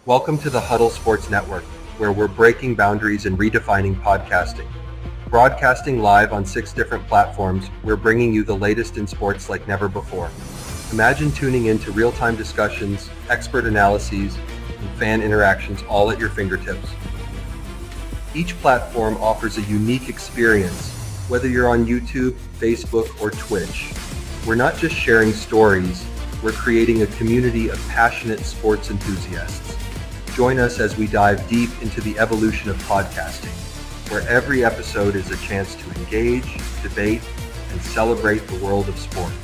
Welcome to the Huddle Sports Network, where we're breaking boundaries and redefining podcasting. Broadcasting live on 6 different platforms, we're bringing you the latest in sports like never before. Imagine tuning in to real-time discussions, expert analyses, and fan interactions all at your fingertips. Each platform offers a unique experience, whether you're on YouTube, Facebook, or Twitch. We're not just sharing stories, we're creating a community of passionate sports enthusiasts. Join us as we dive deep into the evolution of podcasting, where every episode is a chance to engage, debate, and celebrate the world of sports.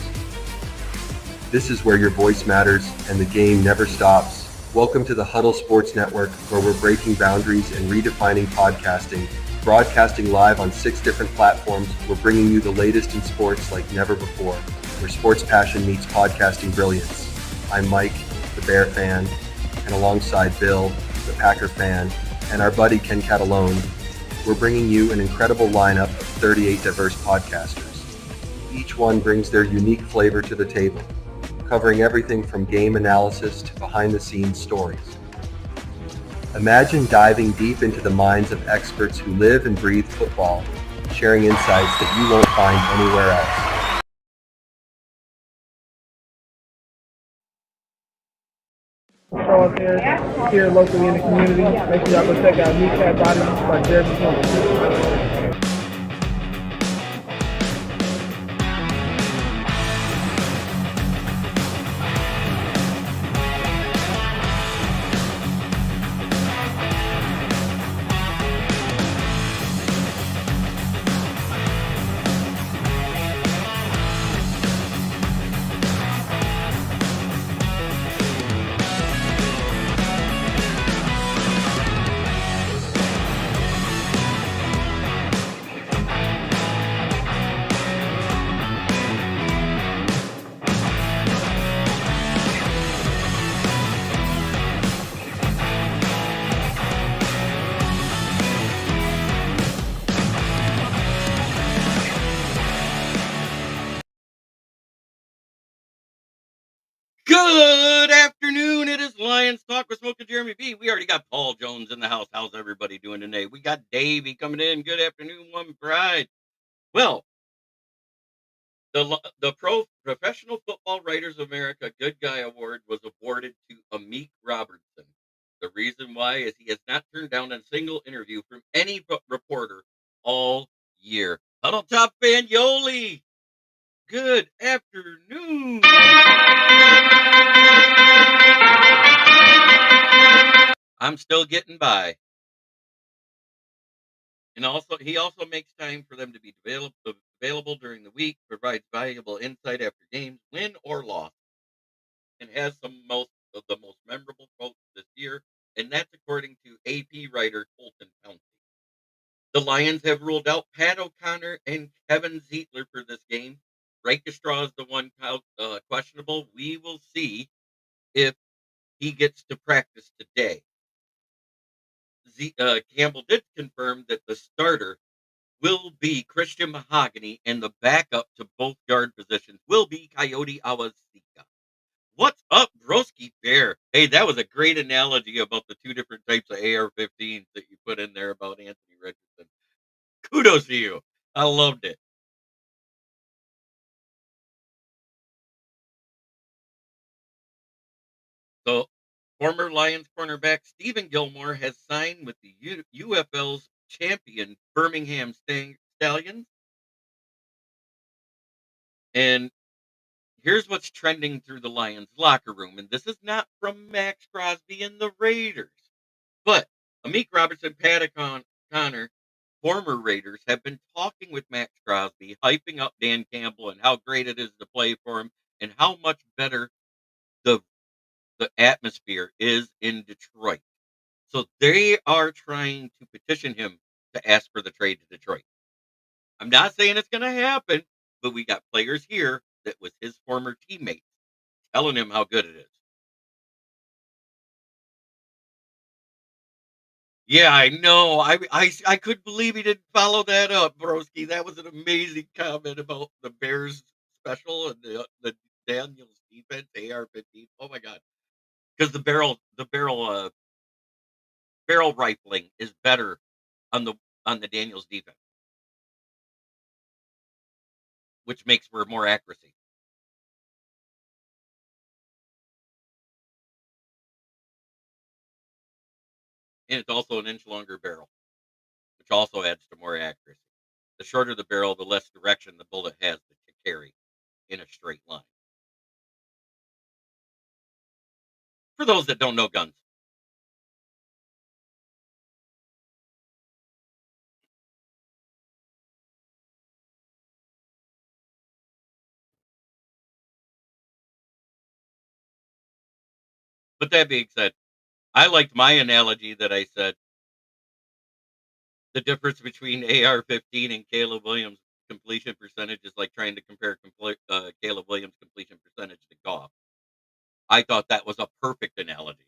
This is where your voice matters and the game never stops. Welcome to the Huddle Sports Network, where we're breaking boundaries and redefining podcasting. Broadcasting live on 6 different platforms, we're bringing you the latest in sports like never before, where sports passion meets podcasting brilliance. I'm Mike, the Bear fan, and alongside Bill, the Packer fan, and our buddy Ken Catalone, we're bringing you an incredible lineup of 38 diverse podcasters. Each one brings their unique flavor to the table, covering everything from game analysis to behind-the-scenes stories. Imagine diving deep into the minds of experts who live and breathe football, sharing insights that you won't find anywhere else. Show up here locally in the community. Make sure y'all go check out Meat Cat Body by Jeremy. Good afternoon. It is Lions Talk with Smoke and Jeremy B. We already got Paul Jones in the house. How's everybody doing today? We got Davey coming in. Good afternoon, one bride. Well, the Professional Football Writers of America Good Guy Award was awarded to Amik Robertson. The reason why is he has not turned down a single interview from any reporter all year. Huddle Top fan Yoli. Good afternoon. I'm still getting by. And he also makes time for them to be available during the week, provides valuable insight after games, win or loss, and has some of the most memorable quotes this year, and that's according to AP writer Colton Pouncey. The Lions have ruled out Pat O'Connor and Kevin Zietler for this game. Rakestraw is the one questionable. We will see if he gets to practice today. Campbell did confirm that the starter will be Christian Mahogany, and the backup to both guard positions will be Coyote Awazika. What's up, Broski Bear? Hey, that was a great analogy about the two different types of AR-15s that you put in there about Anthony Richardson. Kudos to you. I loved it. So, former Lions cornerback Stephen Gilmore has signed with the UFL's champion Birmingham Stallions. And here's what's trending through the Lions locker room, and this is not from Max Crosby and the Raiders, but Amik Robertson, Pat O'Connor, former Raiders, have been talking with Max Crosby, hyping up Dan Campbell and how great it is to play for him and how much better the atmosphere is in Detroit. So they are trying to petition him to ask for the trade to Detroit. I'm not saying it's going to happen, but we got players here that was his former teammates telling him how good it is. Yeah, I know. I couldn't believe he didn't follow that up, Broski. That was an amazing comment about the Bears special and the Daniels defense, AR-15. Oh my god! Because the barrel barrel rifling is better on the Daniels defense, which makes for more accuracy. And it's also an inch longer barrel, which also adds to more accuracy. The shorter the barrel, the less direction the bullet has to carry in a straight line. For those that don't know guns. But that being said, I liked my analogy that I said the difference between AR-15 and Caleb Williams' completion percentage is like trying to compare Caleb Williams' completion percentage to golf. I thought that was a perfect analogy.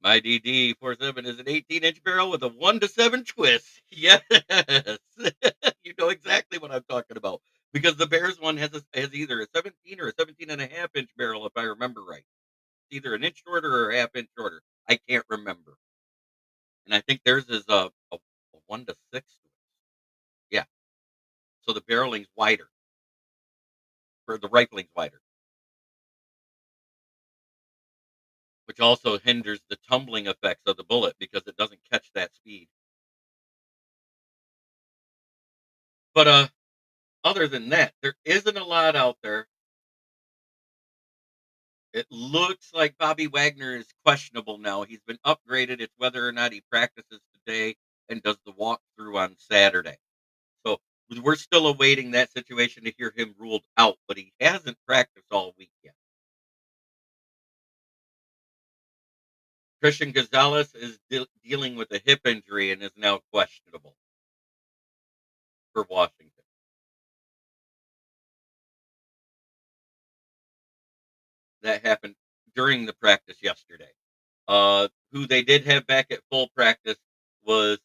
My DD-47 is an 18-inch barrel with a 1-to-7 twist. Yes, you know exactly what I'm talking about because the Bears one has either a 17 or a 17.5-inch barrel, if I remember right. Either an inch shorter or a half inch shorter. I can't remember. And I think theirs is a 1-to-6. Yeah. So the barreling's wider, or the rifling's wider, which also hinders the tumbling effects of the bullet because it doesn't catch that speed. But other than that, there isn't a lot out there. It looks like Bobby Wagner is questionable now. He's been upgraded. It's whether or not he practices today and does the walkthrough on Saturday. So we're still awaiting that situation to hear him ruled out, but he hasn't practiced all week yet. Christian Gonzalez is dealing with a hip injury and is now questionable for Washington. That happened during the practice yesterday. Who they did have back at full practice was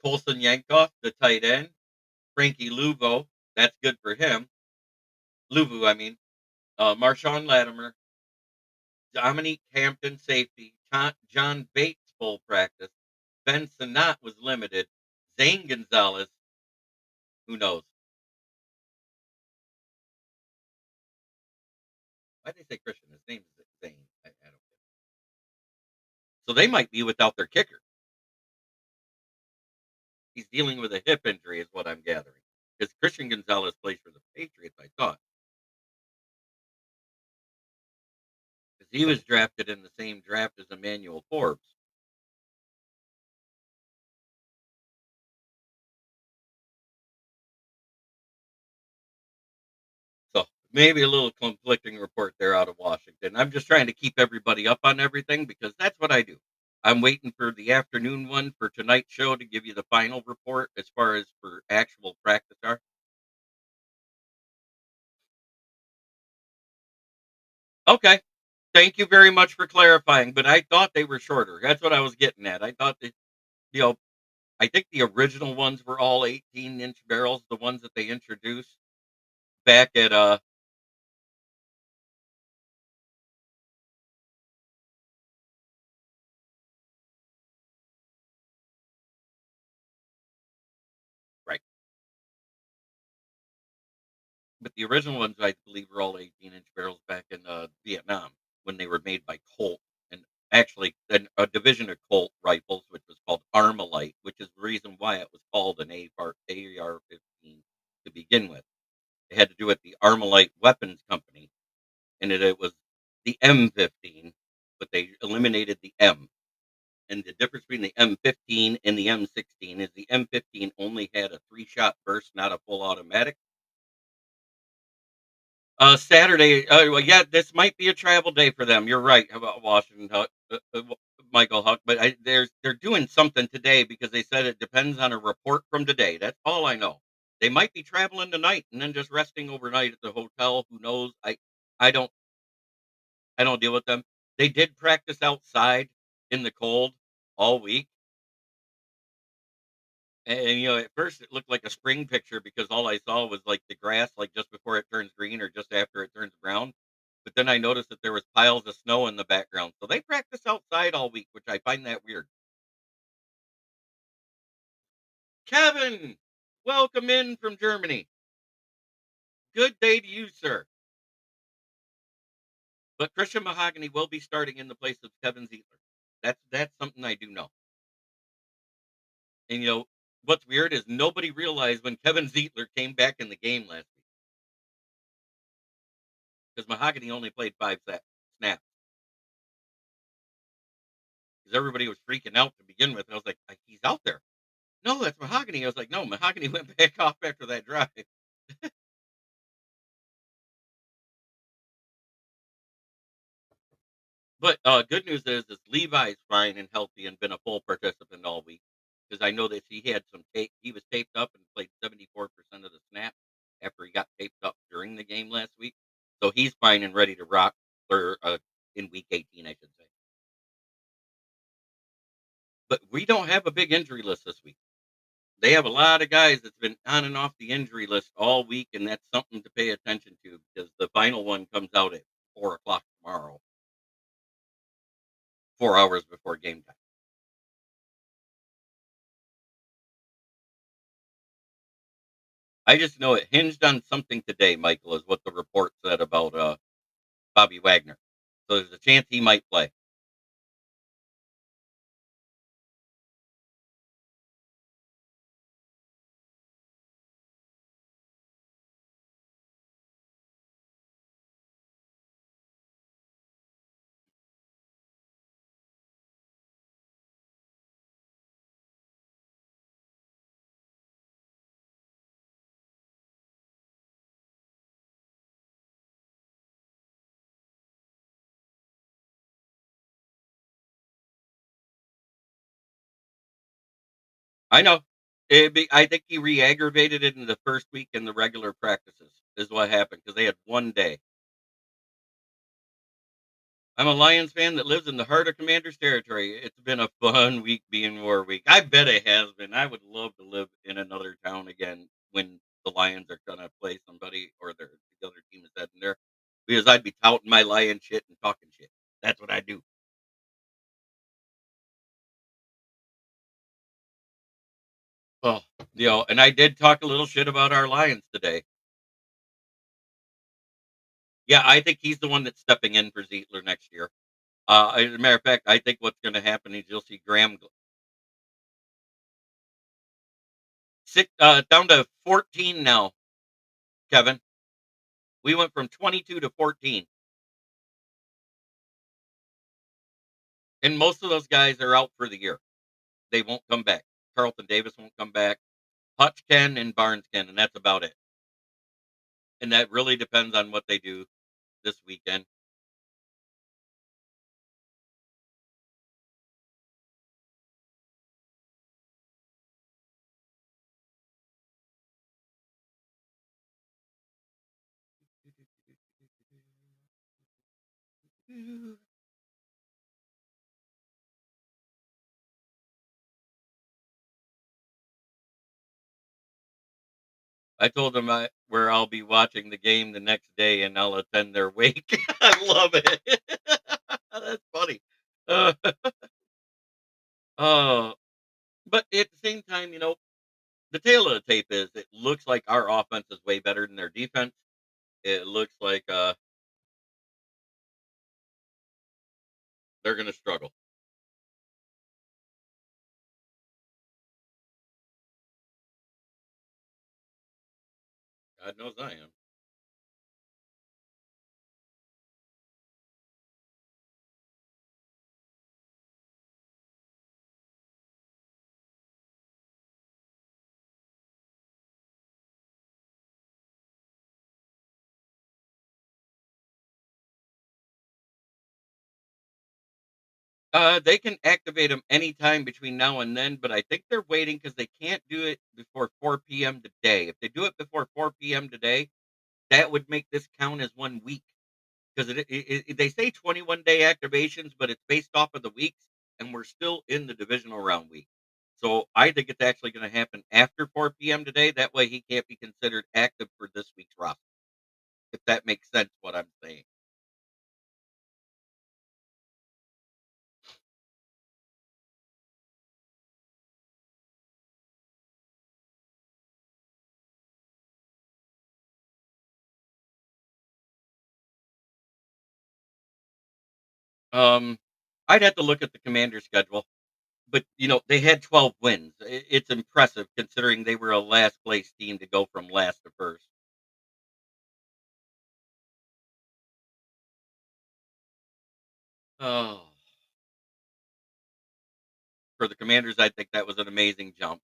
Colson Yankoff, the tight end, Frankie Luvo. That's good for him. Luvu, I mean. Marshawn Latimer, Dominique Hampton, safety. John Bates, full practice. Ben Sanat was limited. Zane Gonzalez, who knows? Why did they say Christian? His name is Zane. I don't get it. So they might be without their kicker. He's dealing with a hip injury, is what I'm gathering. Because Christian Gonzalez plays for the Patriots, I thought. Because he was drafted in the same draft as Emmanuel Forbes. So maybe a little conflicting report there out of Washington. I'm just trying to keep everybody up on everything because that's what I do. I'm waiting for the afternoon one for tonight's show to give you the final report as far as for actual practice are. Okay. Thank you very much for clarifying, but I thought they were shorter. That's what I was getting at. I thought that, you know, I think the original ones were all 18-inch barrels, the ones that they introduced back at right. But the original ones I believe were all 18-inch barrels back in Vietnam when they were made by Colt. And actually a division of Colt rifles, which was called Armalite, which is the reason why it was called an AR-15 to begin with. It had to do with the Armalite Weapons Company, and it was the M15, but they eliminated the M. And the difference between the M15 and the M16 is the M15 only had a 3-shot burst, not a full automatic. Saturday, well, yeah, this might be a travel day for them. You're right about Washington, Huck, Michael Huck, but they're doing something today because they said it depends on a report from today. That's all I know. They might be traveling tonight and then just resting overnight at the hotel. Who knows? I don't I don't deal with them. They did practice outside in the cold all week. And, at first it looked like a spring picture because all I saw was like the grass, like just before it turns green or just after it turns then I noticed that there was piles of snow in the background. So they practice outside all week, which I find that weird. Kevin, welcome in from Germany. Good day to you, sir. But Christian Mahogany will be starting in the place of Kevin Zietler. That's something I do know. And what's weird is nobody realized when Kevin Zietler came back in the game last week because Mahogany only played snaps. Because everybody was freaking out to begin with. And I was like, he's out there. No, that's Mahogany. I was like, no, Mahogany went back off after that drive. But good news is Levi's fine and healthy and been a full participant all week. Because I know that he had some tape. He was taped up and played 74% of the snaps after he got taped up during the game last week. So he's fine and ready to rock for in week 18, I should say. But we don't have a big injury list this week. They have a lot of guys that's been on and off the injury list all week, and that's something to pay attention to because the final one comes out at 4 o'clock tomorrow, 4 hours before game time. I just know it hinged on something today, Michael, is what the report said about Bobby Wagner. So there's a chance he might play. I know. I think he re-aggravated it in the first week in the regular practices is what happened because they had one day. I'm a Lions fan that lives in the heart of Commander's territory. It's been a fun week being War Week. I bet it has been. I would love to live in another town again when the Lions are going to play somebody or the other team is heading there because I'd be touting my Lion shit and talking shit. That's what I do. Oh, and I did talk a little shit about our Lions today. Yeah, I think he's the one that's stepping in for Zietler next year. As a matter of fact, I think what's going to happen is you'll see Graham down to 14 now, Kevin. We went from 22 to 14. And most of those guys are out for the year. They won't come back. Carlton Davis won't come back. Hutch can and Barnes can, and that's about it. And that really depends on what they do this weekend. I told them where I'll be watching the game the next day, and I'll attend their wake. I love it. That's funny. Uh, uh, but at the same time, the tail of the tape is it looks like our offense is way better than their defense. It looks like they're going to struggle. God knows I am. They can activate them anytime between now and then, but I think they're waiting because they can't do it before 4 p.m. today. If they do it before 4 p.m. today, that would make this count as 1 week because they say 21-day activations, but it's based off of the weeks, and we're still in the divisional round week. So I think it's actually going to happen after 4 p.m. today. That way, he can't be considered active for this week's roster. If that makes sense, what I'm saying. Um, I'd have to look at the Commanders' schedule, but they had 12 wins. It's impressive considering they were a last place team to go from last to first. Oh, for the Commanders, I think that was an amazing jump.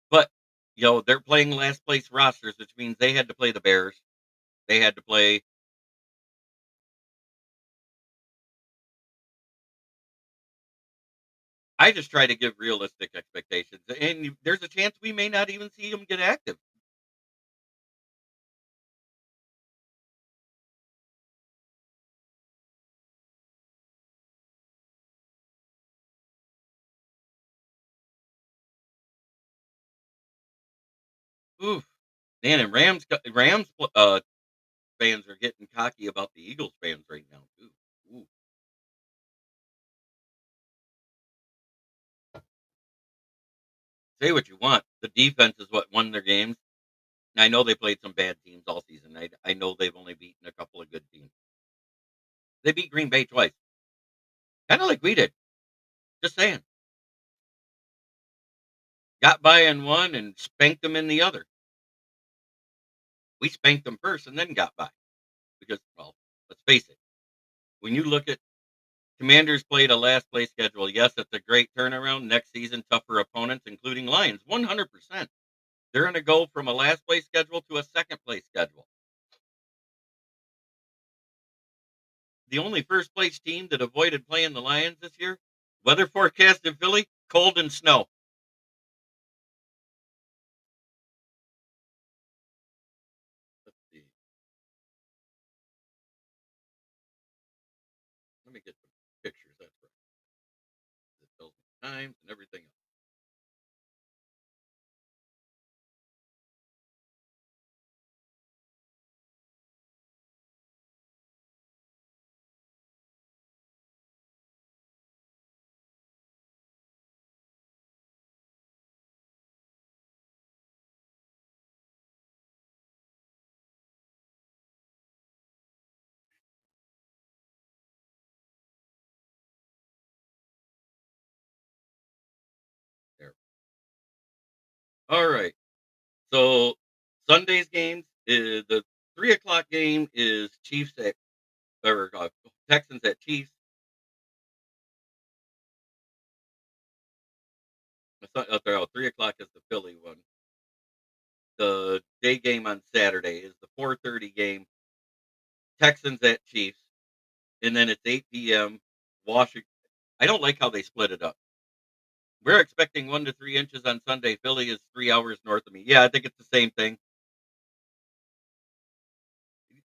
But they're playing last place rosters, which means they had to play the Bears. They had to play. I just try to give realistic expectations, and there's a chance we may not even see them get active. Oof, man, and Rams fans are getting cocky about the Eagles fans right now too. Ooh, say what you want, the defense is what won their games. And I know they played some bad teams all season. I know they've only beaten a couple of good teams. They beat Green Bay twice, kind of like we did. Just saying, got by in one and spanked them in the other. We spanked them first and then got by because, well, let's face it. When you look at Commanders played a last place schedule. Yes, it's a great turnaround. Next season, tougher opponents, including Lions. 100%. They're going to go from a last place schedule to a second place schedule. The only first place team that avoided playing the Lions this year, weather forecast in Philly, cold and snow. Let's see. Let me get some pictures. That's right. It tells me times and everything else. There. All right. So Sunday's games is the 3 o'clock game is Chiefs at or Texans at Chiefs. Sorry, 3 o'clock is the Philly one. The day game on Saturday is the 4:30 game, Texans at Chiefs, and then it's 8 p.m. Washington. I don't like how they split it up. We're expecting 1 to 3 inches on Sunday. Philly is 3 hours north of me. Yeah, I think it's the same thing.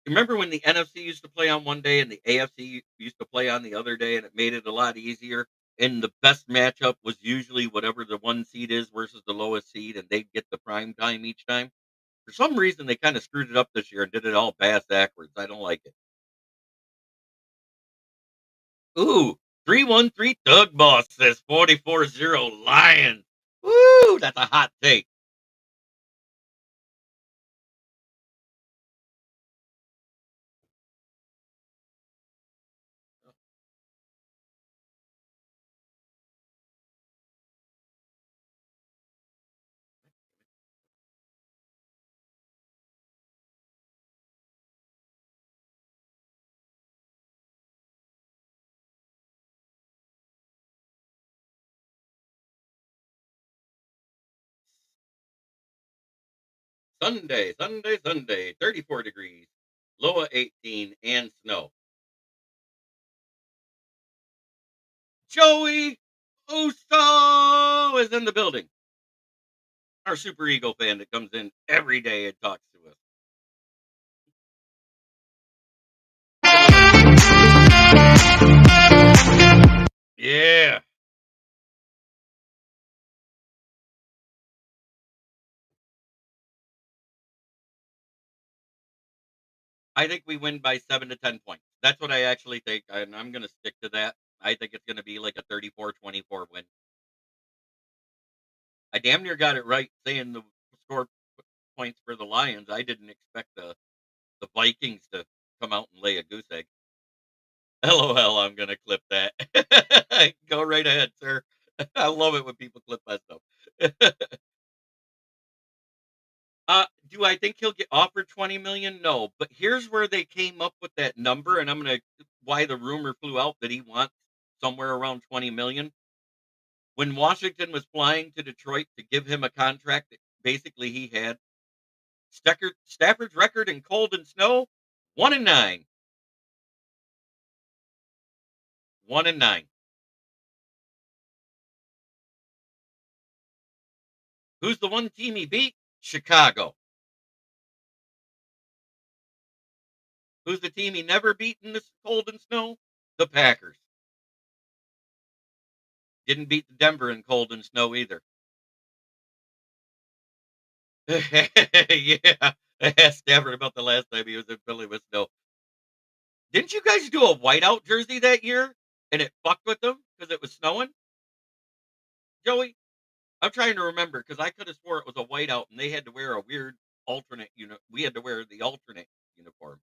Remember when the NFC used to play on one day and the AFC used to play on the other day, and it made it a lot easier. And the best matchup was usually whatever the one seed is versus the lowest seed, and they'd get the prime time each time. For some reason, they kind of screwed it up this year and did it all bass backwards. I don't like it. Ooh, 313 Doug Boss says 44-0 Lions. Woo, that's a hot take. Sunday, 34 degrees, low of 18, and snow. Joey Uso is in the building. Our Super Eagle fan that comes in every day and talks to us. Yeah. I think we win by 7 to 10 points. That's what I actually think, and I'm going to stick to that. I think it's going to be like a 34-24 win. I damn near got it right saying the score points for the Lions. I didn't expect the Vikings to come out and lay a goose egg. LOL, I'm gonna clip that. Go right ahead, sir. I love it when people clip my stuff. Do I think he'll get offered 20 million? No, but here's where they came up with that number, and I'm gonna why the rumor flew out that he wants somewhere around 20 million. When Washington was flying to Detroit to give him a contract that basically he had, Stafford's record in cold and snow, 1-9. 1-9. Who's the one team he beat? Chicago. Who's the team he never beat in this cold and snow? The Packers. Didn't beat Denver in cold and snow either. Yeah. I asked Stafford about the last time he was in Philly with snow. Didn't you guys do a whiteout jersey that year and it fucked with them because it was snowing? Joey, I'm trying to remember because I could have swore it was a whiteout and they had to wear a weird alternate we had to wear the alternate uniform.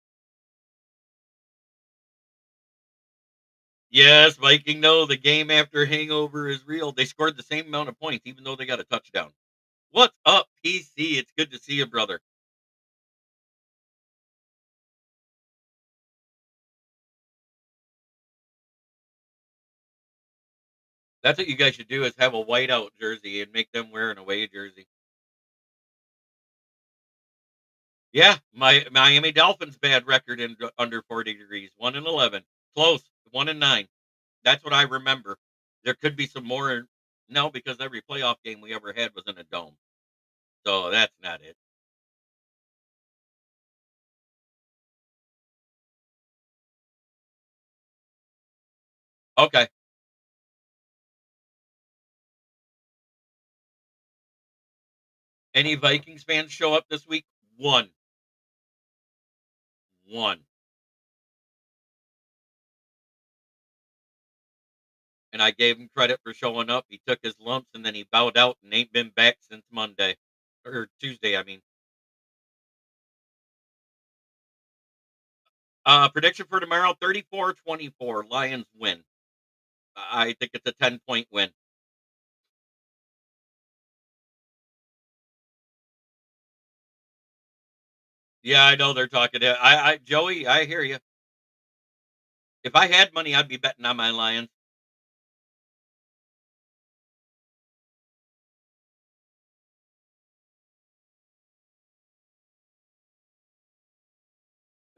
Yes, Viking, no, the game after hangover is real. They scored the same amount of points even though they got a touchdown. What's up, PC? It's good to see you, brother. That's what you guys should do is have a whiteout jersey and make them wear an away jersey. Yeah, my Miami Dolphins bad record in under 40 degrees, 1-11, close, 1-9. That's what I remember. There could be some more. No, because every playoff game we ever had was in a dome, so that's not it. Okay, any Vikings fans show up this week? One, one, and I gave him credit for showing up. He took his lumps and then he bowed out and ain't been back since Monday or Tuesday. I mean, prediction for tomorrow: 34-24. Lions win. I think it's a 10-point win. Yeah, I know they're talking. Joey, I hear you. If I had money, I'd be betting on my Lions.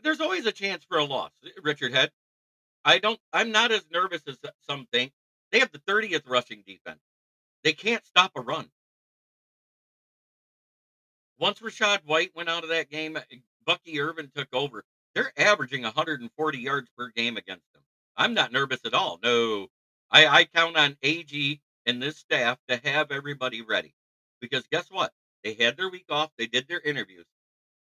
There's always a chance for a loss, Richard Head. I'm not as nervous as some think. They have the 30th rushing defense. They can't stop a run. Once Rashad White went out of that game, Bucky Irvin took over. They're averaging 140 yards per game against them. I'm not nervous at all. No. I count on AG and this staff to have everybody ready. Because guess what? They had their week off. They did their interviews.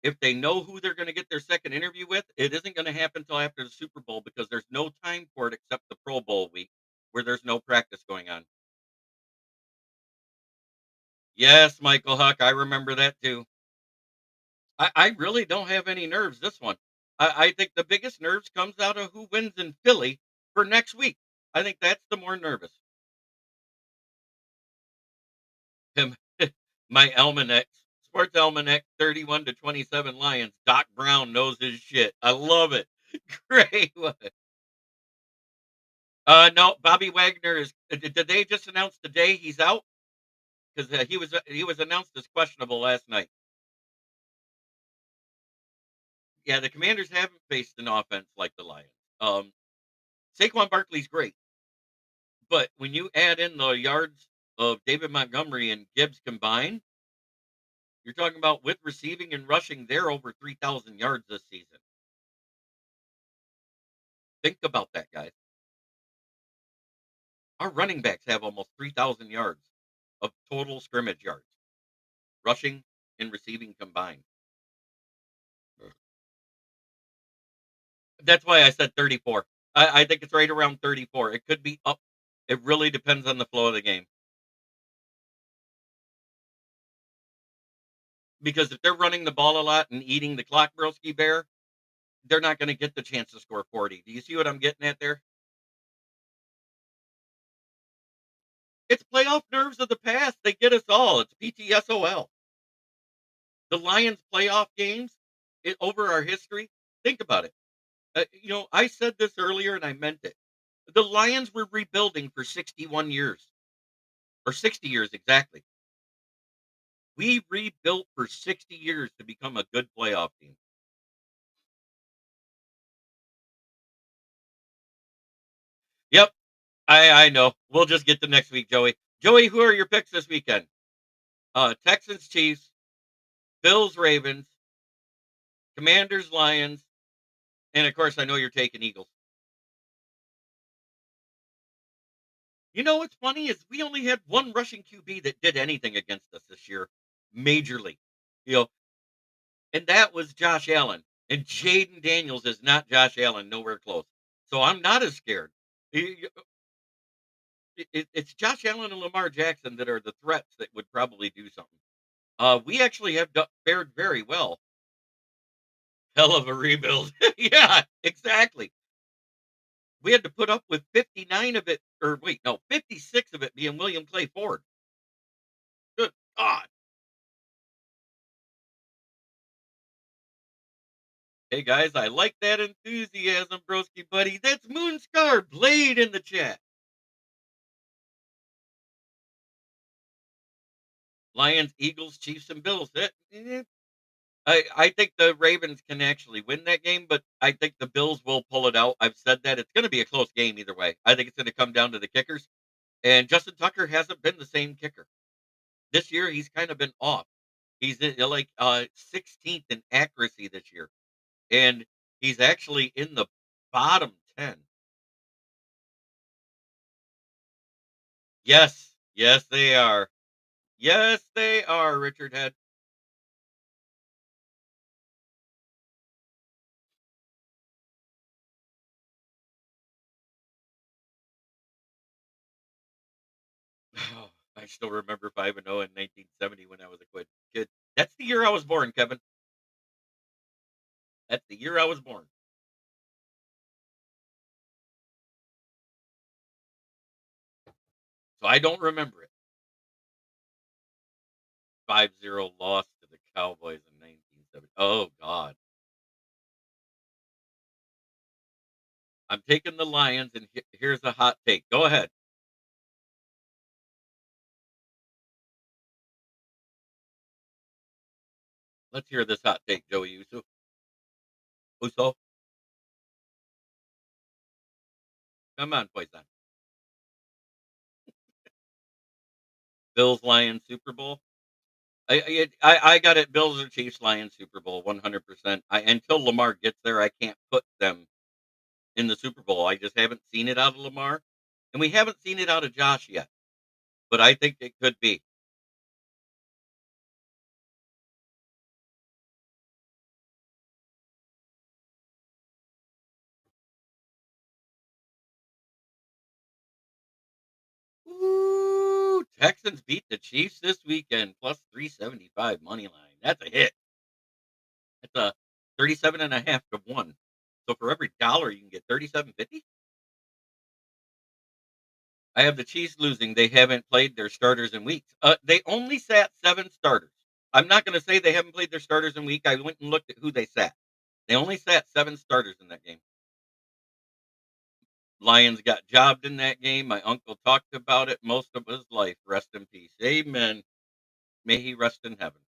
If they know who they're going to get their second interview with, it isn't going to happen until after the Super Bowl because there's no time for it except the Pro Bowl week where there's no practice going on. Yes, Michael Huck, I remember that too. I really don't have any nerves this one. I think the biggest nerves comes out of who wins in Philly for next week. I think that's the more nervous. Him, my almanac, sports almanac, 31-27 Lions. Doc Brown knows his shit. I love it. Great. No, Bobby Wagner is. Did they just announce today he's out? Because he was announced as questionable last night. Yeah, the Commanders haven't faced an offense like the Lions. Um, Saquon Barkley's great, but when you add in the yards of David Montgomery and Gibbs combined, you're talking about with receiving and rushing, they're over 3,000 yards this season. Think about that, guys. Our running backs have almost 3,000 yards of total scrimmage yards, rushing and receiving combined. That's why I said 34. I think it's right around 34. It could be up. It really depends on the flow of the game. Because if they're running the ball a lot and eating the clock, Broski Bear, they're not going to get the chance to score 40. Do you see what I'm getting at there? It's playoff nerves of the past. They get us all. It's PTSOL. The Lions playoff games over our history. Think about it. I said this earlier and I meant it. The Lions were rebuilding for 61 years or 60 years exactly. We rebuilt for 60 years to become a good playoff team. Yep, I know. We'll just get to next week, Joey. Joey, who are your picks this weekend? Texans, Chiefs, Bills, Ravens, Commanders, Lions, and of course, I know you're taking Eagles. You know what's funny is we only had one rushing QB that did anything against us this year, majorly. You know, and that was Josh Allen. And Jaden Daniels is not Josh Allen, nowhere close. So I'm not as scared. It's Josh Allen and Lamar Jackson that are the threats that would probably do something. We actually have fared very well. Hell of a rebuild. Yeah, exactly. We had to put up with 59 of it, or wait, no, 56 of it being William Clay Ford. Good God. Hey guys, I like that enthusiasm, broski buddy. That's Moonscar Blade in the chat. Lions, Eagles, Chiefs, and Bills. I think the Ravens can actually win that game, but I think the Bills will pull it out. I've said that it's going to be a close game either way. I think it's going to come down to the kickers. And Justin Tucker hasn't been the same kicker. This year, he's kind of been off. He's like 16th in accuracy this year. And he's actually in the bottom 10. Yes. Yes, they are. Yes, they are, Richard Head. Oh, I still remember 5-0 in 1970 when I was a kid. That's the year I was born, Kevin. That's the year I was born. So I don't remember it. 5-0 loss to the Cowboys in 1970. Oh, God. I'm taking the Lions, and here's a hot take. Go ahead. Let's hear this hot take, Joey Uso. Uso, come on, Poison. Bills, Lions, Super Bowl. I got it. Bills or Chiefs, Lions, Super Bowl, 100%. Until Lamar gets there, I can't put them in the Super Bowl. I just haven't seen it out of Lamar, and we haven't seen it out of Josh yet. But I think it could be. Ooh, Texans beat the Chiefs this weekend, plus 375 money line. That's a hit. It's a 37.5 to 1. So for every dollar, you can get 37.50. I have the Chiefs losing. They haven't played their starters in weeks. They only sat 7 starters. I'm not going to say they haven't played their starters in week. I went and looked at who they sat. They only sat 7 starters in that game. Lions got jobbed in that game. My uncle talked about it most of his life. Rest in peace. Amen. May he rest in heaven.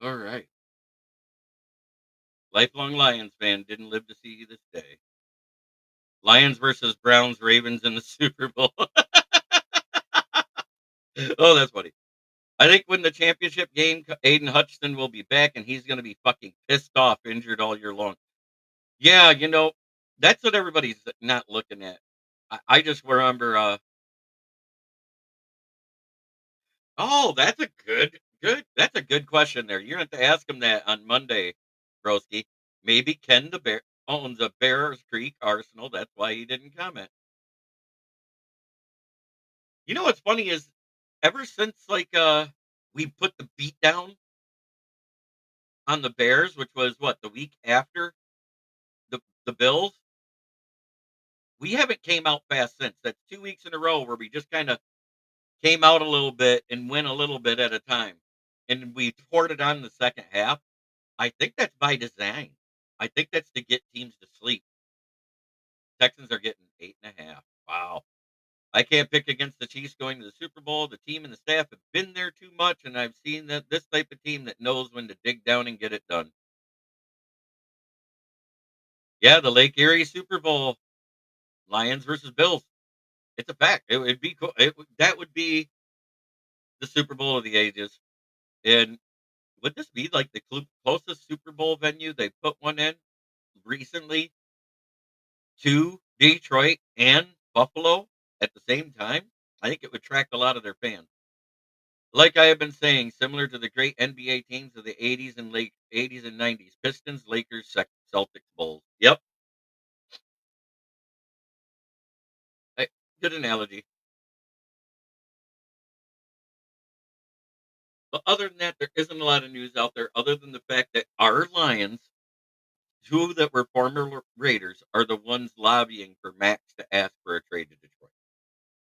All right. Lifelong Lions fan, didn't live to see this day. Lions versus Browns, Ravens in the Super Bowl. Oh, that's funny. I think when the championship game, Aiden Hutchinson will be back, and he's going to be fucking pissed off, injured all year long. Yeah, that's what everybody's not looking at. I just remember. Oh, that's a good Good. That's a good question there. You're going to have to ask him that on Monday, Broski. Maybe Ken the Bear owns a Bears Creek Arsenal. That's why he didn't comment. You know what's funny is ever since we put the beat down on the Bears, which was what, the week after the Bills, we haven't came out fast since. That's 2 weeks in a row where we just kind of came out a little bit and went a little bit at a time. And we poured it on the second half. I think that's by design. I think that's to get teams to sleep. Texans are getting 8.5. Wow. I can't pick against the Chiefs going to the Super Bowl. The team and the staff have been there too much, and I've seen that this type of team that knows when to dig down and get it done. Yeah, the Lake Erie Super Bowl, Lions versus Bills. It's a fact. It would be cool. That would be the Super Bowl of the ages. And would this be like the closest Super Bowl venue they put one in recently to Detroit and Buffalo at the same time? I think it would attract a lot of their fans. Like I have been saying, similar to the great NBA teams of the 80s and late 80s and 90s, Pistons, Lakers, Celtics, Bulls. Yep, I, good analogy. But other than that, there isn't a lot of news out there other than the fact that our Lions, two that were former Raiders, are the ones lobbying for Max to ask for a trade to Detroit.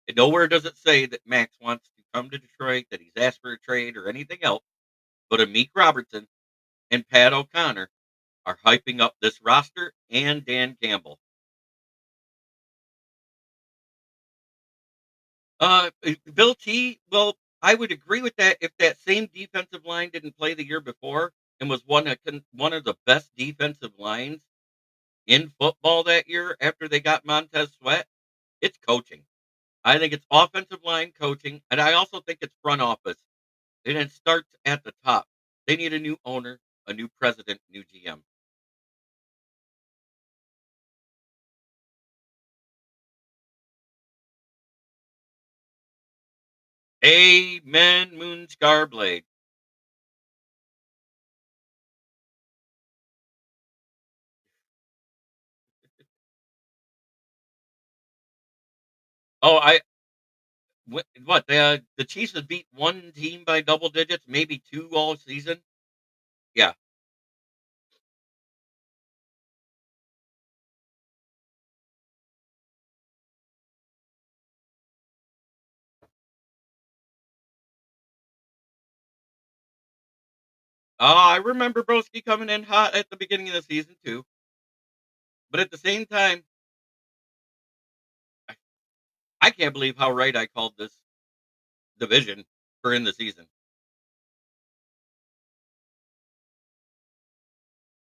And nowhere does it say that Max wants to come to Detroit, that he's asked for a trade or anything else, but Amik Robertson and Pat O'Connor are hyping up this roster and Dan Campbell. Bill T, well, I would agree with that if that same defensive line didn't play the year before and was one of the best defensive lines in football that year after they got Montez Sweat. It's coaching. I think it's offensive line coaching, and I also think it's front office. And it starts at the top. They need a new owner, a new president, new GM. Amen, Moonscar Blade. Oh, what the Chiefs have beat one team by double digits, maybe two all season. Yeah. Oh, I remember Broski coming in hot at the beginning of the season too. But at the same time, I, I can't believe how right I called this division for in the season.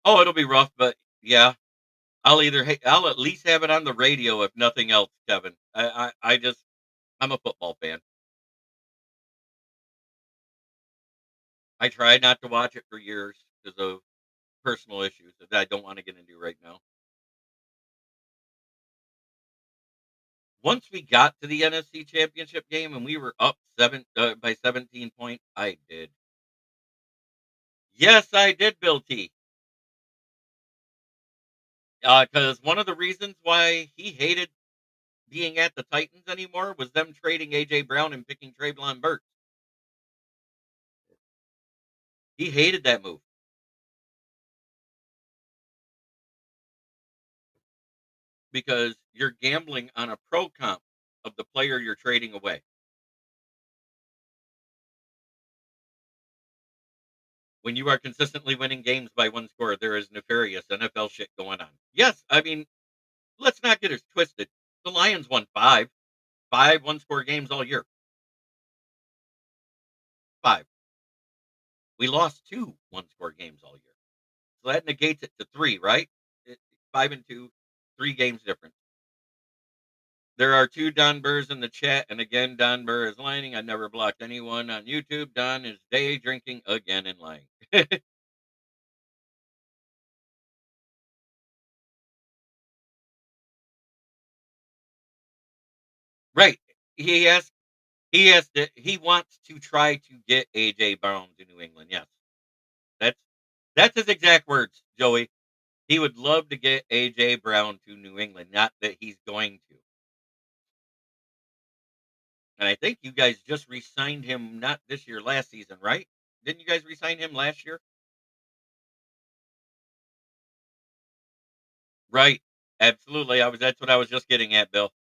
Oh, it'll be rough, but yeah, I'll at least have it on the radio if nothing else, Kevin. I just I'm a football fan. I tried not to watch it for years because of personal issues that I don't want to get into right now. Once we got to the NFC Championship game and we were up by 17 points, I did. Yes, I did, Bill T. Because one of the reasons why he hated being at the Titans anymore was them trading AJ Brown and picking Traylon Burks. He hated that move because you're gambling on a pro comp of the player you're trading away. When you are consistently winning games by one score, there is nefarious NFL shit going on. Yes, I mean, let's not get it twisted. The Lions won five one-score games all year. Five. We lost two one-score games all year. So that negates it to three, right? 5-2, 3 games difference. There are two Don Burrs in the chat, and again, Don Burr is lying. I never blocked anyone on YouTube. Don is day drinking again and lying. Right. He asked. He wants to try to get AJ Brown to New England. Yes. That's that's his exact words, Joey. He would love to get AJ Brown to New England, not that he's going to. And I think you guys just re-signed him not this year, last season, right? Didn't you guys re-sign him last year? Right. Absolutely. That's what I was just getting at, Bill.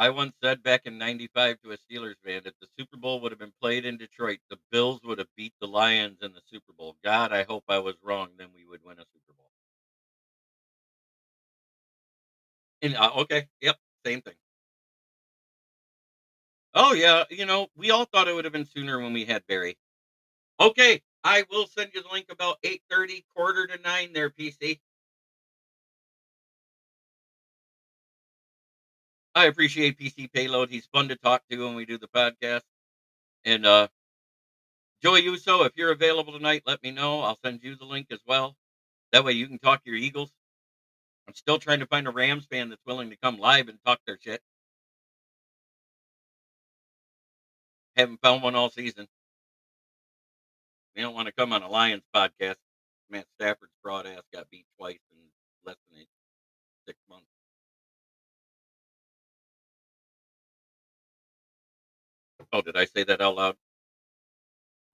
I once said back in '95 to a Steelers fan, if the Super Bowl would have been played in Detroit, the Bills would have beat the Lions in the Super Bowl. God, I hope I was wrong. Then we would win a Super Bowl. And okay, yep, same thing. Oh yeah, we all thought it would have been sooner when we had Barry. Okay, I will send you the link about 8:30, quarter to 9 there, PC. I appreciate PC Payload. He's fun to talk to when we do the podcast. And Joey Uso, if you're available tonight, let me know. I'll send you the link as well. That way you can talk to your Eagles. I'm still trying to find a Rams fan that's willing to come live and talk their shit. Haven't found one all season. They don't want to come on a Lions podcast. Matt Stafford's broad ass got beat twice in less than 6 months. Oh, did I say that out loud?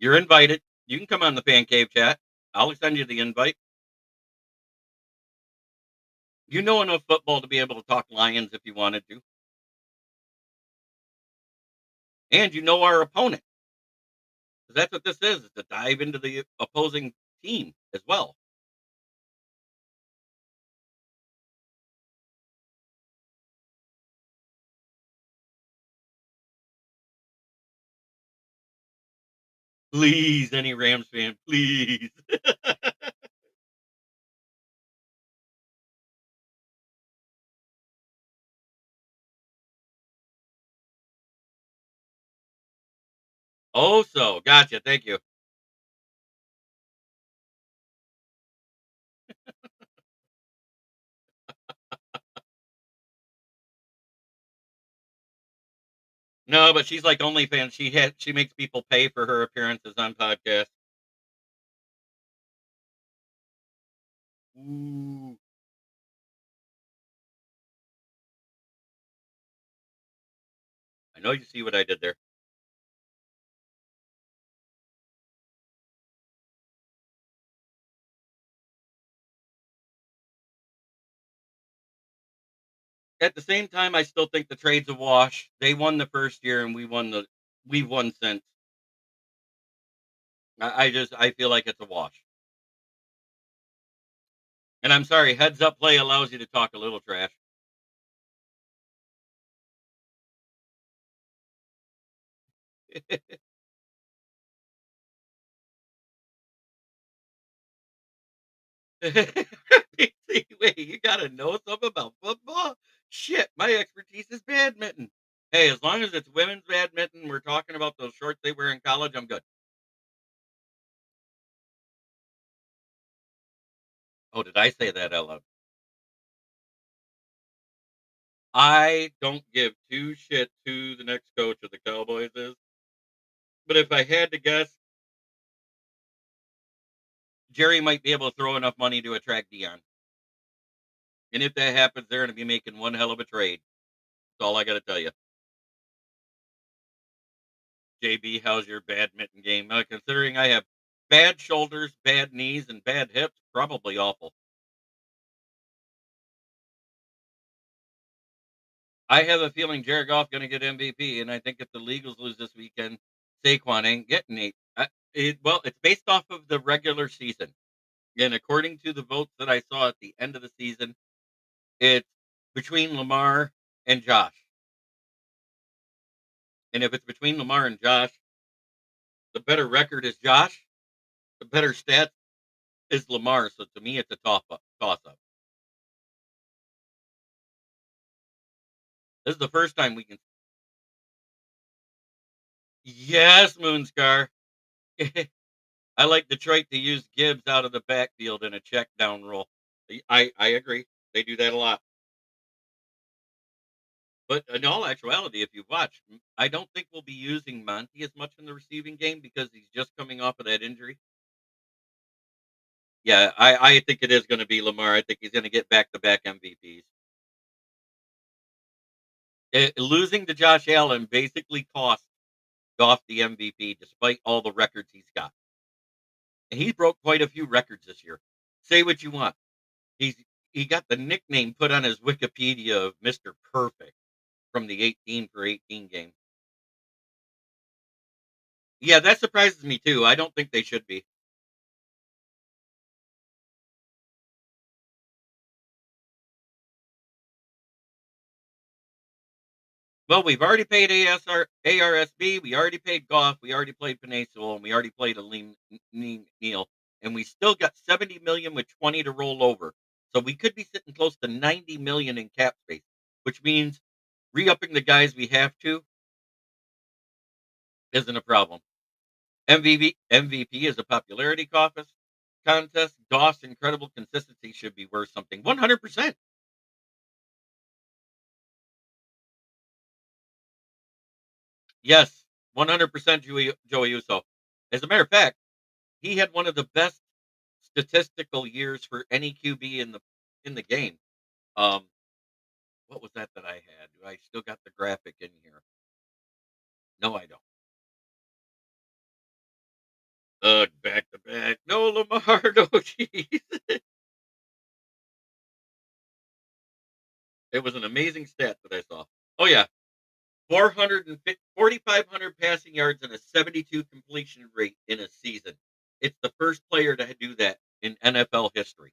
You're invited. You can come on the fan cave chat. I'll send you the invite. You know enough football to be able to talk Lions if you wanted to. And you know our opponent. Because that's what this is to dive into the opposing team as well. Please, any Rams fan, please. Oh, so gotcha. Thank you. No, but she's like OnlyFans. She makes people pay for her appearances on podcasts. Ooh. I know you see what I did there. At the same time, I still think the trade's a wash. They won the first year, and we've won since. I feel like it's a wash. And I'm sorry, heads up play allows you to talk a little trash. Wait, you gotta know something about football? Shit, my expertise is badminton. Hey, as long as it's women's badminton, we're talking about those shorts they wear in college, I'm good. Oh, did I say that out loud? I don't give two shits who the next coach of the Cowboys is. But if I had to guess, Jerry might be able to throw enough money to attract Dion. And if that happens, they're going to be making one hell of a trade. That's all I got to tell you. JB, how's your badminton game? Considering I have bad shoulders, bad knees, and bad hips, probably awful. I have a feeling Jared Goff going to get MVP, and I think if the Eagles lose this weekend, Saquon ain't getting it. Well, it's based off of the regular season, and according to the votes that I saw at the end of the season, it's between Lamar and Josh. And if it's between Lamar and Josh, the better record is Josh. The better stats is Lamar. So to me, it's a toss toss-up. This is the first time we can. Yes, Moonscar. I like Detroit to use Gibbs out of the backfield in a check down roll. I agree. They do that a lot. But in all actuality, if you've watched, I don't think we'll be using Monty as much in the receiving game because he's just coming off of that injury. Yeah, I think it is going to be Lamar. I think he's going to get back-to-back MVPs. Losing to Josh Allen basically cost Goff the MVP despite all the records he's got. And he broke quite a few records this year. Say what you want. He got the nickname put on his Wikipedia of Mr. Perfect from the 18 for 18 game. Yeah, that surprises me too. I don't think they should be. Well, we've already paid ARSB, we already paid Goff, we already played Peninsula, and we already played Aleem Neal, and we still got 70 million with 20 to roll over. So we could be sitting close to 90 million in cap space, which means re-upping the guys we have to isn't a problem. MVP is a popularity contest. Goff's incredible consistency should be worth something. 100%. Yes, 100% Joey Uso. As a matter of fact, he had one of the best statistical years for any QB in the game. Um, what was that I had? Do I still got the graphic in here? No, I don't. Back to back. No, Lamar. No, jeez. It was an amazing stat that I saw. Oh yeah, 4,500 passing yards and a 72 completion rate in a season. It's the first player to do that in NFL history.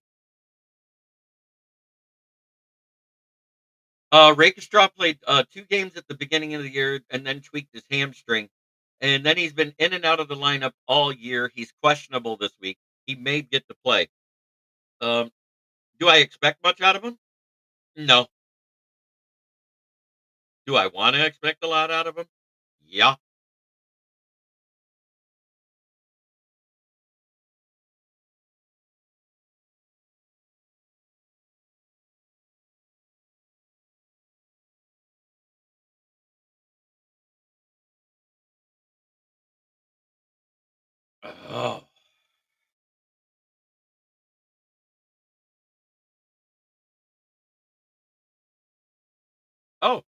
Rakestraw played 2 games at the beginning of the year and then tweaked his hamstring. And then he's been in and out of the lineup all year. He's questionable this week. He may get to play. Um, do I expect much out of him? No. Do I want to expect a lot out of him? Yeah. Oh. Oh.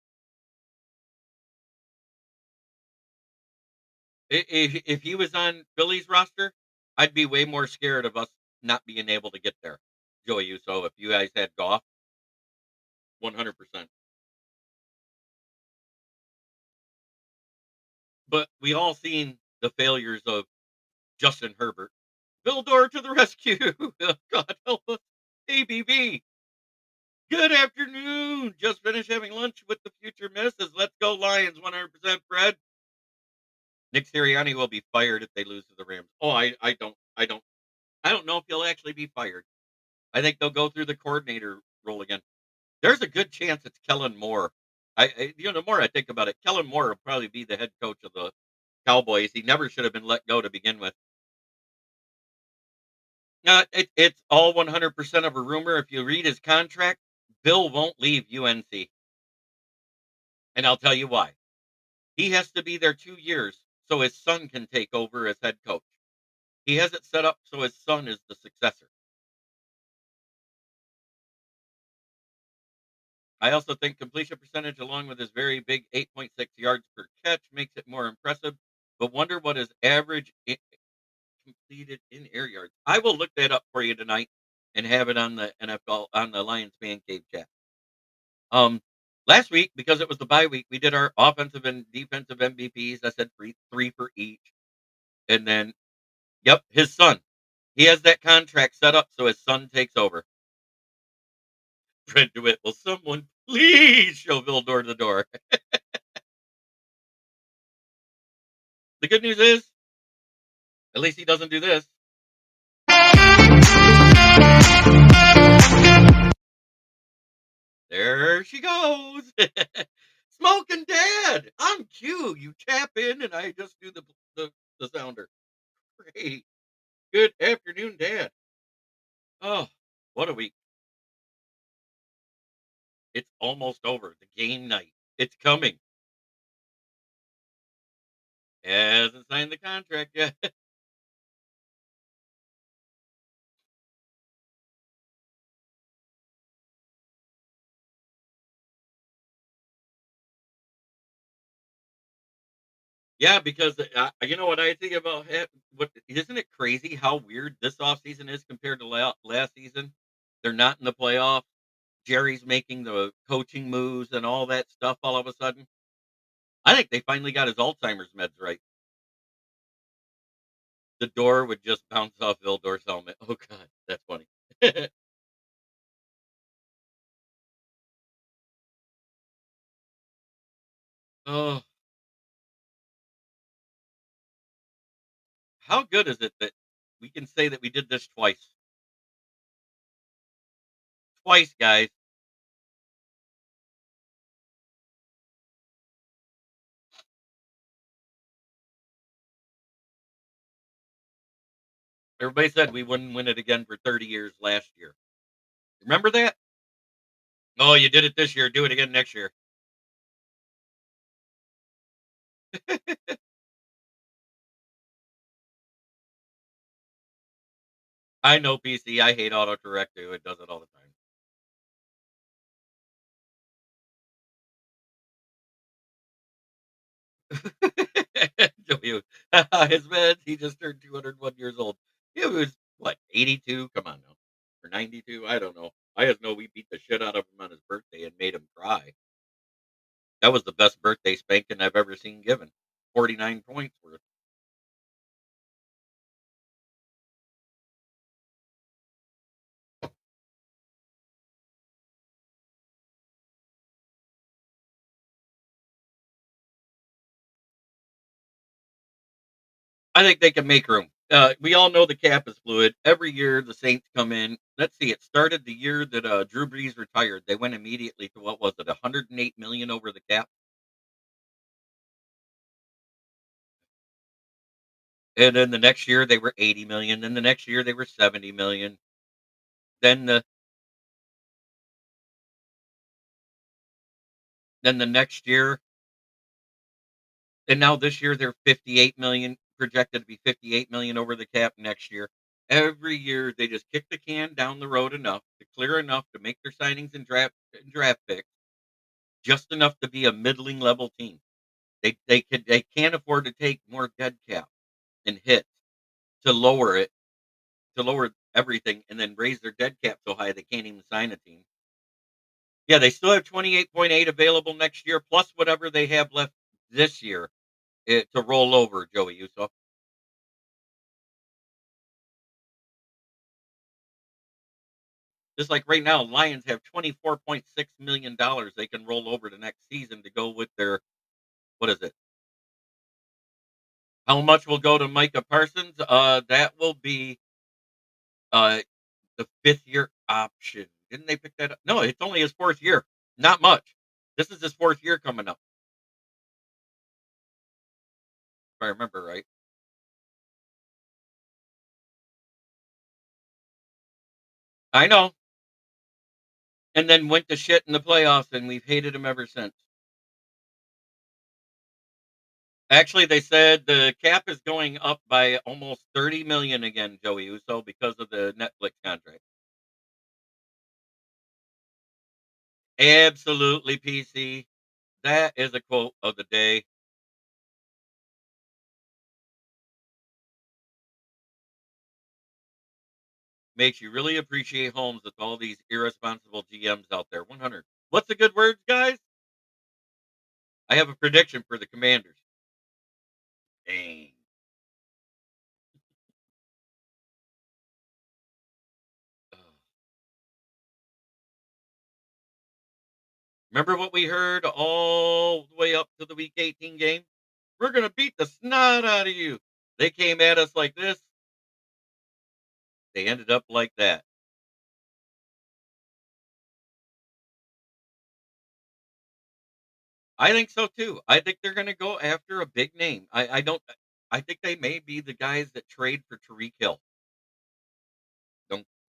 If he was on Philly's roster, I'd be way more scared of us not being able to get there. Joey Uso, if you guys had Goff, 100%. But we all seen the failures of Justin Herbert. Bill Dorr to the rescue. God help us. ABB. Good afternoon. Just finished having lunch with the future misses. Let's go Lions, 100% Fred. Nick Sirianni will be fired if they lose to the Rams. Oh, I don't know if he'll actually be fired. I think they'll go through the coordinator role again. There's a good chance it's Kellen Moore. The more I think about it, Kellen Moore will probably be the head coach of the Cowboys. He never should have been let go to begin with. It's all 100% of a rumor. If you read his contract, Bill won't leave UNC. And I'll tell you why. He has to be there 2 years so his son can take over as head coach. He has it set up so his son is the successor. I also think completion percentage, along with his very big 8.6 yards per catch, makes it more impressive. But wonder what his average completed in air yards. I will look that up for you tonight and have it on the NFL on the Lions fan cave chat. Last week, because it was the bye week, we did our offensive and defensive MVPs. I said three for each. And then, yep, his son. He has that contract set up so his son takes over. Fred DeWitt, will someone please show Bill door to door? The good news is, at least he doesn't do this. There she goes. Smoking Dad. I'm cue. You tap in and I just do the sounder. Great. Good afternoon, Dad. Oh, what a week. It's almost over. The game night. It's coming. Hasn't signed the contract yet. Yeah, because you know what I think about what isn't it crazy how weird this offseason is compared to last season? They're not in the playoffs. Jerry's making the coaching moves and all that stuff all of a sudden. I think they finally got his Alzheimer's meds right. The door would just bounce off Vildor's helmet. Oh god, that's funny. Oh, how good is it that we can say that we did this twice? Twice, guys. Everybody said we wouldn't win it again for 30 years last year. Remember that? Oh, you did it this year. Do it again next year. I know PC. I hate autocorrect too. It does it all the time. His man, he just turned 201 years old. He was what, 82? Come on now, or 92? I don't know. I just know we beat the shit out of him on his birthday and made him cry. That was the best birthday spanking I've ever seen given. 49 points worth. I think they can make room. We all know the cap is fluid. Every year the Saints come in. Let's see, it started the year that Drew Brees retired. They went immediately to what was it, 108 million over the cap, and then the next year they were 80 million. Then the next year they were 70 million. Then the next year, and now this year they're 58 million, projected to be 58 million over the cap next year. Every year they just kick the can down the road enough to clear enough to make their signings and draft picks, just enough to be a middling level team. They can't afford to take more dead cap and hits to lower it, to lower everything and then raise their dead cap so high they can't even sign a team. Yeah, they still have 28.8 available next year, plus whatever they have left this year to roll over, Joey Uso. Just like right now, Lions have $24.6 million they can roll over to next season to go with their, what is it? How much will go to Micah Parsons? That will be uh the 5th-year option. Didn't they pick that up? No, it's only his 4th year. Not much. This is his 4th year coming up, if I remember right. I know. And then went to shit in the playoffs, and we've hated him ever since. Actually, they said the cap is going up by almost 30 million again, Joey Uso, because of the Netflix contract. Absolutely, PC. That is a quote of the day. Makes you really appreciate homes with all these irresponsible GMs out there. 100. What's the good words, guys? I have a prediction for the Commanders. Dang. Ugh. Remember what we heard all the way up to the Week 18 game? We're going to beat the snot out of you. They came at us like this. They ended up like that. I think so too. I think they're gonna go after a big name. I don't I think they may be the guys that trade for Tariq Hill.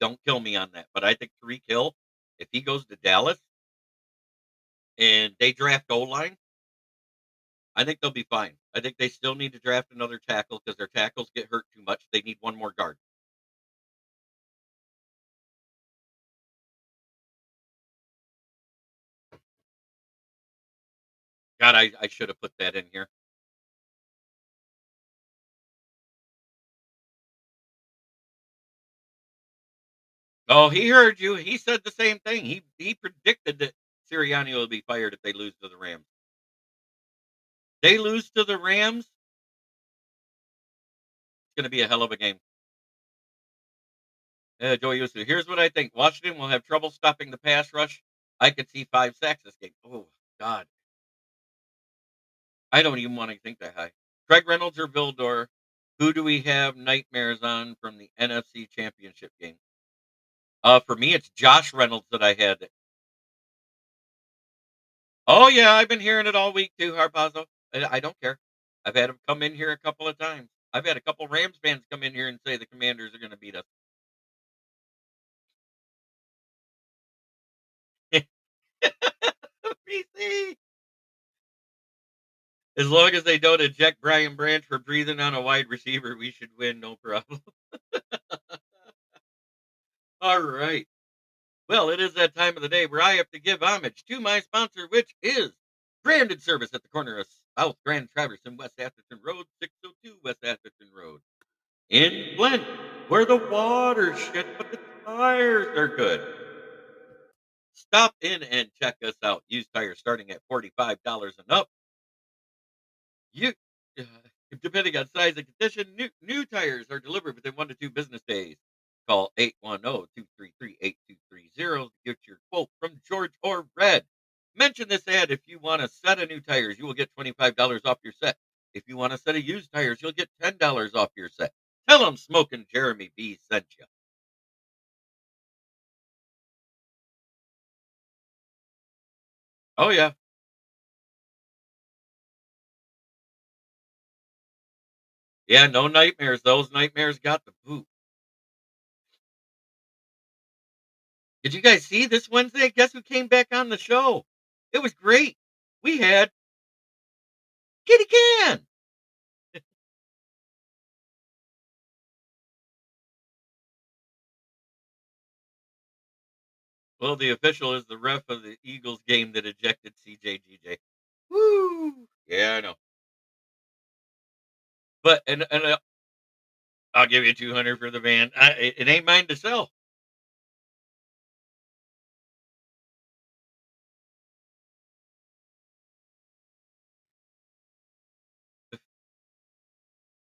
Don't kill me on that, but I think Tariq Hill, if he goes to Dallas and they draft O-line, I think they'll be fine. I think they still need to draft another tackle because their tackles get hurt too much. They need one more guard. God, I should have put that in here. Oh, he heard you. He said the same thing. He predicted that Sirianni will be fired if they lose to the Rams. They lose to the Rams, it's going to be a hell of a game. Joey Usu, here's what I think. Washington will have trouble stopping the pass rush. I could see 5 sacks this game. Oh, God. I don't even want to think that high. Craig Reynolds or Vildor, who do we have nightmares on from the NFC Championship game? For me, it's Josh Reynolds that I had. Oh, yeah, I've been hearing it all week too, Harpazo. I don't care. I've had him come in here a couple of times. I've had a couple Rams fans come in here and say the Commanders are going to beat us. PC. As long as they don't eject Brian Branch for breathing on a wide receiver, we should win, no problem. All right. Well, it is that time of the day where I have to give homage to my sponsor, which is Branded Service at the corner of South Grand Traverse and West Atherton Road, 602 West Atherton Road. In Flint, where the water's shit, but the tires are good. Stop in and check us out. Used tires starting at $45 and up. You, uh, depending on size and condition, new tires are delivered within 1 to 2 business days. Call 810-233-8230 to get your quote from George or Red. Mention this ad if you want a set of new tires. You will get $25 off your set. If you want a set of used tires, you'll get $10 off your set. Tell them Smoking Jeremy B sent you. Oh, yeah. Yeah, no nightmares. Those nightmares got the boot. Did you guys see this Wednesday? Guess who came back on the show? It was great. We had Kitty Can. Well, the official is the ref of the Eagles game that ejected CJGJ. Woo! Yeah, I know. But I'll give you 200 for the van. It ain't mine to sell.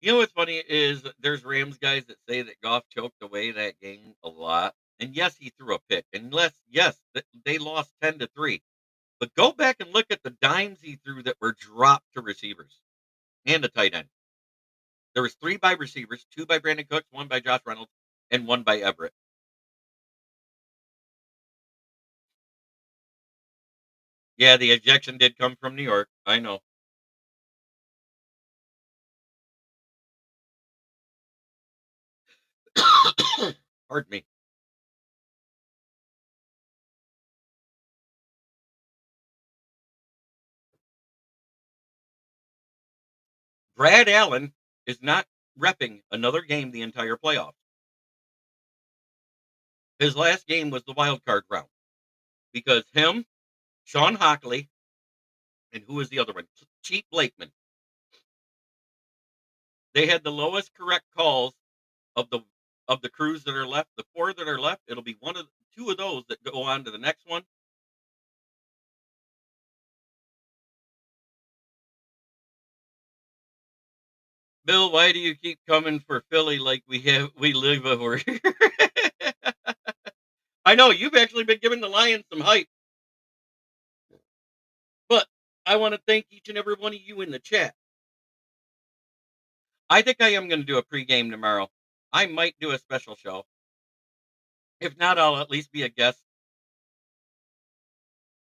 You know what's funny is there's Rams guys that say that Goff choked away that game a lot. And yes, he threw a pick. And yes, they lost 10-3. But go back and look at the dimes he threw that were dropped to receivers and a tight end. There was 3 by receivers, 2 by Brandon Cooks, 1 by Josh Reynolds, and 1 by Everett. Yeah, the ejection did come from New York. I know. Pardon me. Brad Allen is not repping another game the entire playoffs. His last game was the wild card round because him, Sean Hockley, and who was the other one? Chief Blakeman. They had the lowest correct calls of the crews that are left. The 4 that are left, it'll be 2 of those that go on to the next one. Bill, why do you keep coming for Philly like we live over here? I know you've actually been giving the Lions some hype, but I want to thank each and every one of you in the chat. I think I am going to do a pregame tomorrow. I might do a special show. If not, I'll at least be a guest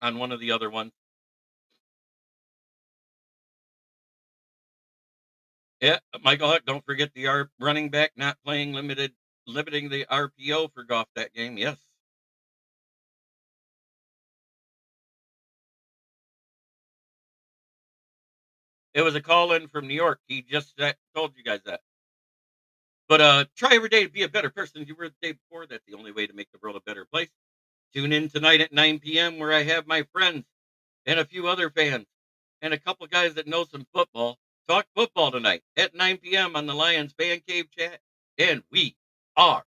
on one of the other ones. Yeah, Michael, don't forget the running back not playing limiting the RPO for Goff that game. Yes. It was a call in from New York. He just told you guys that. But try every day to be a better person than you were the day before. That's the only way to make the world a better place. Tune in tonight at 9 p.m. where I have my friends and a few other fans and a couple guys that know some football. Talk football tonight at 9 p.m. on the Lions Fan Cave chat. And we are